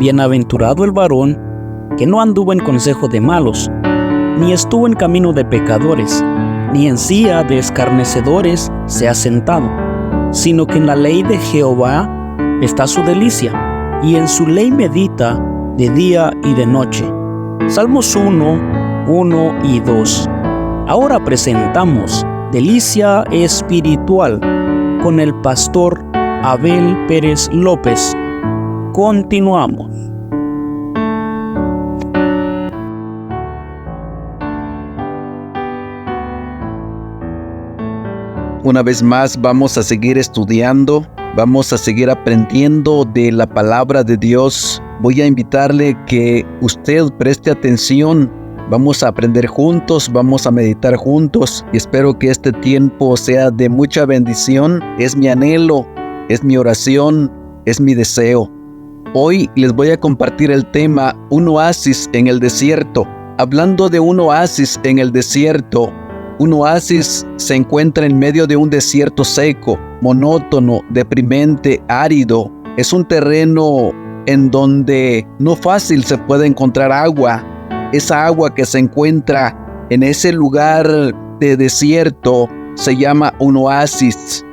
Bienaventurado el varón que no anduvo en consejo de malos, ni estuvo en camino de pecadores, ni en silla de escarnecedores se ha sentado, sino que en la ley de Jehová está su delicia, y en su ley medita de día y de noche. Salmos 1, 1 y 2. Ahora presentamos Delicia Espiritual con el pastor Abel Pérez López. Continuamos. Una vez más vamos a seguir estudiando, vamos a seguir aprendiendo de la palabra de Dios. Voy a invitarle que usted preste atención. Vamos a aprender juntos, vamos a meditar juntos y espero que este tiempo sea de mucha bendición. Es mi anhelo, es mi oración, es mi deseo. Hoy les voy a compartir el tema Un oasis en el desierto. Hablando de un oasis en el desierto, un oasis se encuentra en medio de un desierto seco, monótono, deprimente, árido. Es un terreno en donde no fácil se puede encontrar agua. Esa agua que se encuentra en ese lugar de desierto se llama un oasis.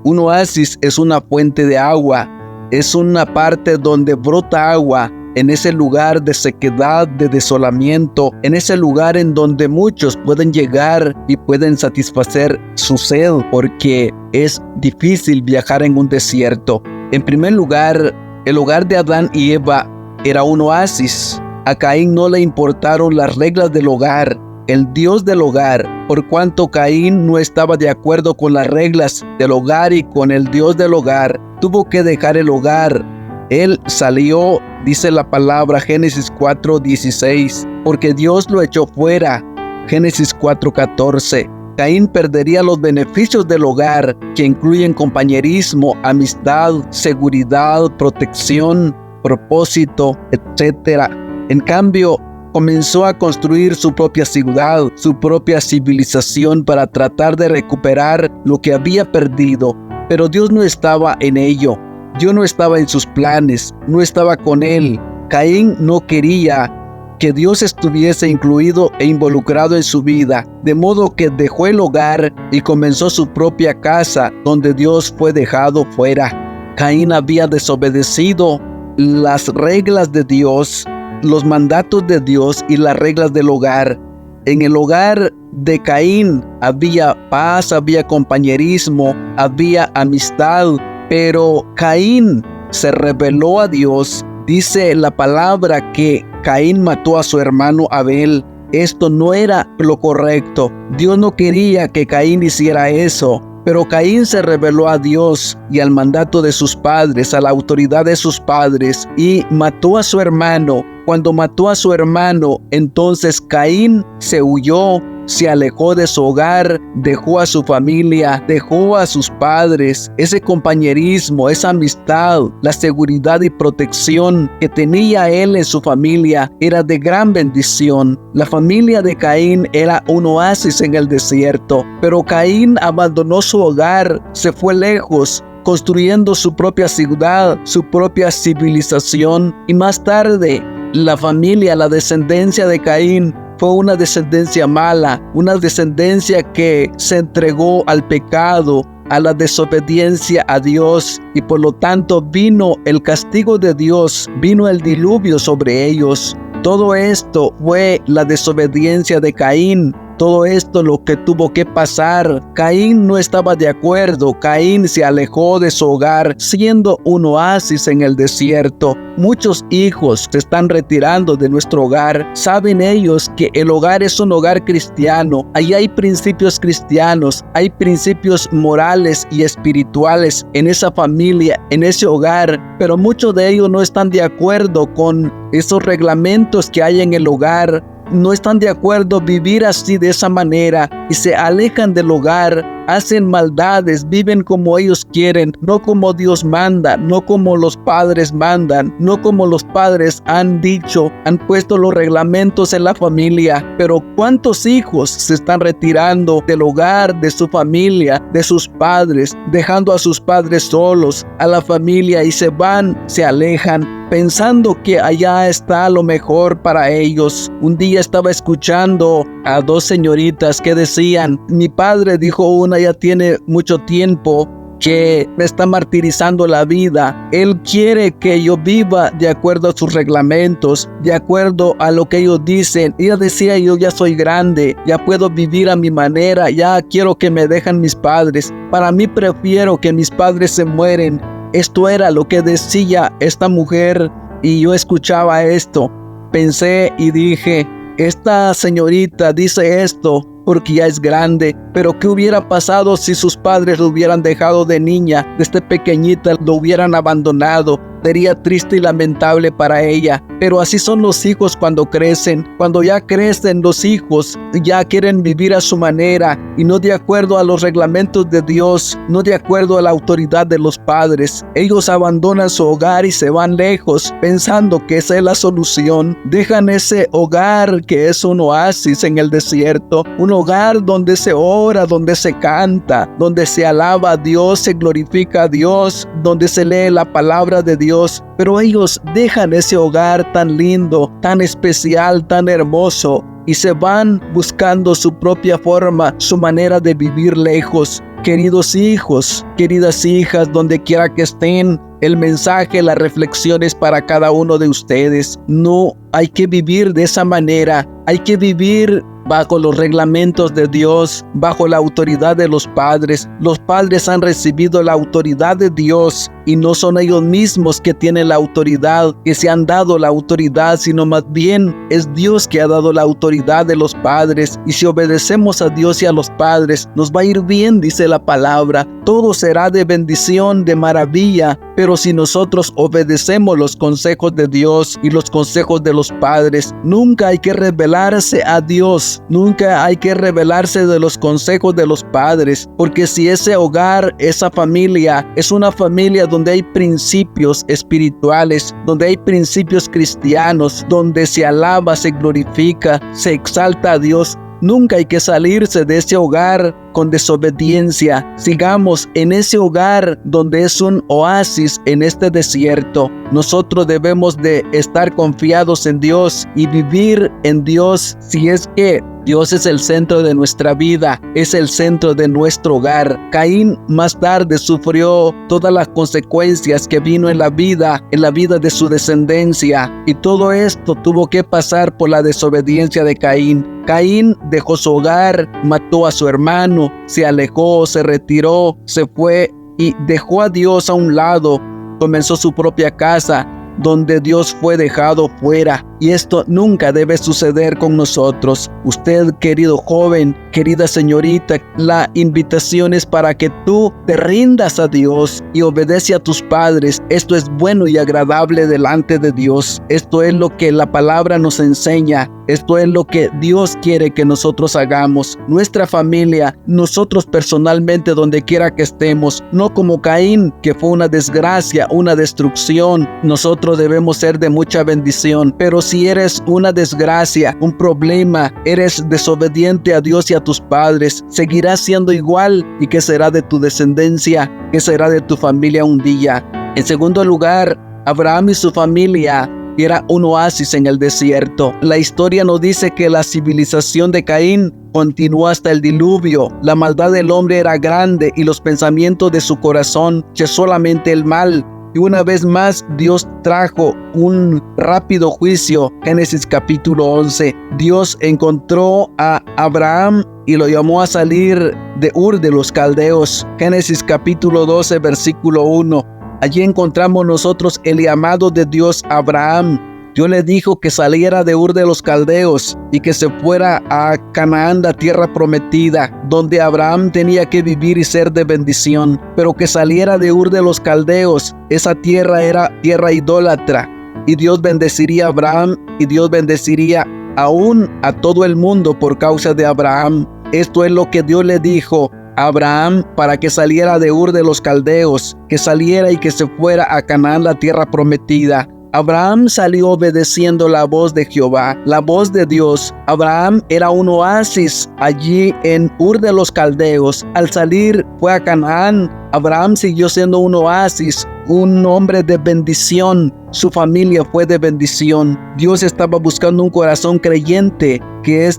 Un oasis es una fuente de agua, es una parte donde brota agua. En ese lugar de sequedad, de desolamiento, en ese lugar en donde muchos pueden llegar y pueden satisfacer su sed, porque es difícil viajar en un desierto. En primer lugar, el hogar de Adán y Eva era un oasis. A Caín no le importaron las reglas del hogar, el Dios del hogar, por cuanto Caín no estaba de acuerdo con las reglas del hogar y con el Dios del hogar, tuvo que dejar el hogar. Él salió, dice la palabra, Génesis 4:16, porque Dios lo echó fuera. Génesis 4:14. Caín perdería los beneficios del hogar, que incluyen compañerismo, amistad, seguridad, protección, propósito, etc. En cambio, comenzó a construir su propia ciudad, su propia civilización para tratar de recuperar lo que había perdido. Pero Dios no estaba en ello. Dios no estaba en sus planes, no estaba con él. Caín no quería que Dios estuviese incluido e involucrado en su vida, de modo que dejó el hogar y comenzó su propia casa, donde Dios fue dejado fuera. Caín había desobedecido las reglas de Dios, los mandatos de Dios y las reglas del hogar. En el hogar de Caín había paz, había compañerismo, había amistad, pero Caín se rebeló a Dios. Dice la palabra que Caín mató a su hermano Abel. Esto no era lo correcto. Dios no quería que Caín hiciera eso. Pero Caín se rebeló a Dios y al mandato de sus padres, a la autoridad de sus padres, y mató a su hermano. Cuando mató a su hermano, entonces Caín se huyó, se alejó de su hogar, dejó a su familia, dejó a sus padres. Ese compañerismo, esa amistad, la seguridad y protección que tenía él en su familia era de gran bendición. La familia de Caín era un oasis en el desierto, pero Caín abandonó su hogar, se fue lejos, construyendo su propia ciudad, su propia civilización, y más tarde la familia, la descendencia de Caín fue una descendencia mala, una descendencia que se entregó al pecado, a la desobediencia a Dios, y por lo tanto vino el castigo de Dios, vino el diluvio sobre ellos. Todo esto fue la desobediencia de Caín. Todo esto lo que tuvo que pasar. Caín no estaba de acuerdo. Caín se alejó de su hogar, siendo un oasis en el desierto. Muchos hijos se están retirando de nuestro hogar. Saben ellos que el hogar es un hogar cristiano. Ahí hay principios cristianos, hay principios morales y espirituales en esa familia, en ese hogar. Pero muchos de ellos no están de acuerdo con esos reglamentos que hay en el hogar. No están de acuerdo vivir así, de esa manera, y se alejan del hogar, hacen maldades, viven como ellos quieren, no como Dios manda, no como los padres mandan, no como los padres han dicho, han puesto los reglamentos en la familia. Pero ¿cuántos hijos se están retirando del hogar, de su familia, de sus padres, dejando a sus padres solos, a la familia, y se van, se alejan? pensando que allá está lo mejor para ellos. Un día estaba escuchando a dos señoritas que decían, mi padre, dijo una, ya tiene mucho tiempo que me está martirizando la vida. Él quiere que yo viva de acuerdo a sus reglamentos, de acuerdo a lo que ellos dicen. Ella decía, yo ya soy grande, ya puedo vivir a mi manera, ya quiero que me dejen mis padres. Para mí prefiero que mis padres se mueren. Esto era lo que decía esta mujer y yo escuchaba esto. Pensé y dije, esta señorita dice esto porque ya es grande, pero ¿qué hubiera pasado si sus padres lo hubieran dejado de niña, desde pequeñita lo hubieran abandonado? Sería triste y lamentable para ella, pero así son los hijos cuando crecen. Cuando ya crecen los hijos, ya quieren vivir a su manera y no de acuerdo a los reglamentos de Dios, no de acuerdo a la autoridad de los padres. Ellos abandonan su hogar y se van lejos pensando que esa es la solución. Dejan ese hogar que es un oasis en el desierto, un hogar donde se ora, donde se canta, donde se alaba a Dios, se glorifica a Dios, donde se lee la palabra de Dios. Pero ellos dejan ese hogar tan lindo, tan especial, tan hermoso y se van buscando su propia forma, su manera de vivir lejos. Queridos hijos, queridas hijas, donde quiera que estén, el mensaje, la reflexión es para cada uno de ustedes. No hay que vivir de esa manera, hay que vivir bajo los reglamentos de Dios, bajo la autoridad de los padres. Los padres han recibido la autoridad de Dios y no son ellos mismos que tienen la autoridad, que se han dado la autoridad, sino más bien es Dios que ha dado la autoridad de los padres. Y si obedecemos a Dios y a los padres, nos va a ir bien, dice la palabra. Todo será de bendición, de maravilla. Pero si nosotros obedecemos los consejos de Dios y los consejos de los padres, nunca hay que rebelarse a Dios, nunca hay que rebelarse de los consejos de los padres, porque si ese hogar, esa familia, es una familia donde hay principios espirituales, donde hay principios cristianos, donde se alaba, se glorifica, se exalta a Dios, nunca hay que salirse de ese hogar con desobediencia. Sigamos en ese hogar donde es un oasis en este desierto. Nosotros debemos de estar confiados en Dios y vivir en Dios. Si es que Dios es el centro de nuestra vida, es el centro de nuestro hogar. Caín más tarde sufrió todas las consecuencias que vino en la vida de su descendencia, y todo esto tuvo que pasar por la desobediencia de Caín. Caín dejó su hogar, mató a su hermano, se alejó, se retiró, se fue y dejó a Dios a un lado. Comenzó su propia casa, donde Dios fue dejado fuera. Y esto nunca debe suceder con nosotros. Usted, querido joven, querida señorita, la invitación es para que tú te rindas a Dios y obedece a tus padres. Esto es bueno y agradable delante de Dios. Esto es lo que la palabra nos enseña. Esto es lo que Dios quiere que nosotros hagamos. Nuestra familia, nosotros personalmente, donde quiera que estemos, no como Caín, que fue una desgracia, una destrucción. Nosotros debemos ser de mucha bendición. Pero si eres una desgracia, un problema, eres desobediente a Dios y a tus padres, seguirás siendo igual. ¿Y qué será de tu descendencia? ¿Qué será de tu familia un día? En segundo lugar, Abraham y su familia era un oasis en el desierto. La historia nos dice que la civilización de Caín continuó hasta el diluvio. La maldad del hombre era grande y los pensamientos de su corazón que solamente el mal. Y una vez más Dios trajo un rápido juicio. Génesis capítulo 11. Dios encontró a Abraham y lo llamó a salir de Ur de los Caldeos. Génesis capítulo 12 versículo 1. Allí encontramos nosotros el llamado de Dios a Abraham. Dios le dijo que saliera de Ur de los Caldeos y que se fuera a Canaán, la tierra prometida, donde Abraham tenía que vivir y ser de bendición. Pero que saliera de Ur de los Caldeos. Esa tierra era tierra idólatra. Y Dios bendeciría a Abraham y Dios bendeciría aún a todo el mundo por causa de Abraham. Esto es lo que Dios le dijo a Abraham para que saliera de Ur de los Caldeos, que saliera y que se fuera a Canaán, la tierra prometida. Abraham salió obedeciendo la voz de Jehová, la voz de Dios. Abraham era un oasis allí en Ur de los Caldeos. Al salir fue a Canaán. Abraham siguió siendo un oasis, un hombre de bendición. Su familia fue de bendición. Dios estaba buscando un corazón creyente, que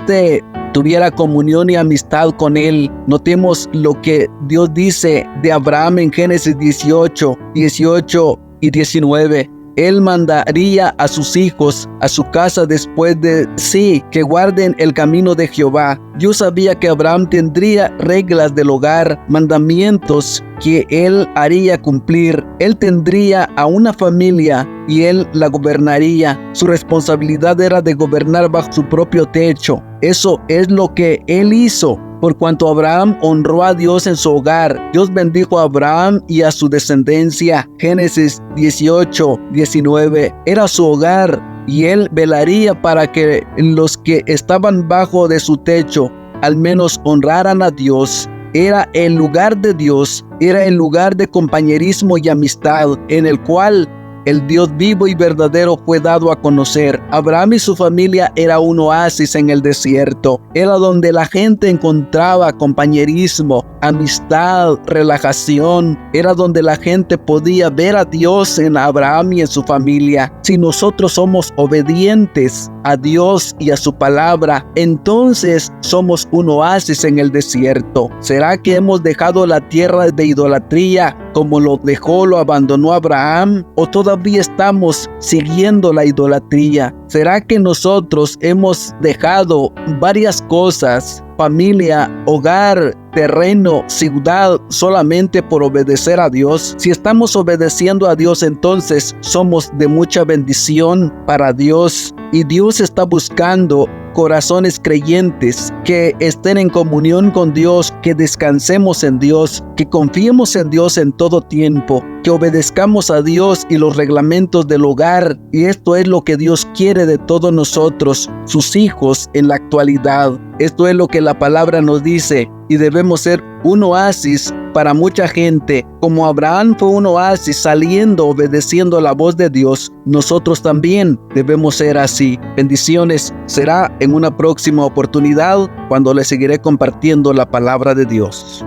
tuviera comunión y amistad con Él. Notemos lo que Dios dice de Abraham en Génesis 18 y 19. Él mandaría a sus hijos a su casa después de sí, que guarden el camino de Jehová. Dios sabía que Abraham tendría reglas del hogar, mandamientos que él haría cumplir. Él tendría a una familia y él la gobernaría. Su responsabilidad era de gobernar bajo su propio techo. Eso es lo que él hizo. Por cuanto Abraham honró a Dios en su hogar, Dios bendijo a Abraham y a su descendencia. Génesis 18, 19. Era su hogar y él velaría para que los que estaban bajo de su techo al menos honraran a Dios. Era el lugar de Dios, era el lugar de compañerismo y amistad en el cual el Dios vivo y verdadero fue dado a conocer. Abraham y su familia era un oasis en el desierto. Era donde la gente encontraba compañerismo, amistad, relajación. Era donde la gente podía ver a Dios en Abraham y en su familia. Si nosotros somos obedientes a Dios y a su palabra, entonces somos un oasis en el desierto. ¿Será que hemos dejado la tierra de idolatría como lo abandonó Abraham? ¿O todavía estamos siguiendo la idolatría? ¿Será que nosotros hemos dejado varias cosas, familia, hogar, terreno, ciudad, solamente por obedecer a Dios? Si estamos obedeciendo a Dios, entonces somos de mucha bendición para Dios. Y Dios está buscando corazones creyentes que estén en comunión con Dios, que descansemos en Dios, que confiemos en Dios en todo tiempo, que obedezcamos a Dios y los reglamentos del hogar. Y esto es lo que Dios quiere de todos nosotros, sus hijos en la actualidad. Esto es lo que la palabra nos dice, y debemos ser un oasis para mucha gente. Como Abraham fue un oasis saliendo, obedeciendo la voz de Dios, nosotros también debemos ser así. Bendiciones. Será en una próxima oportunidad cuando les seguiré compartiendo la palabra de Dios.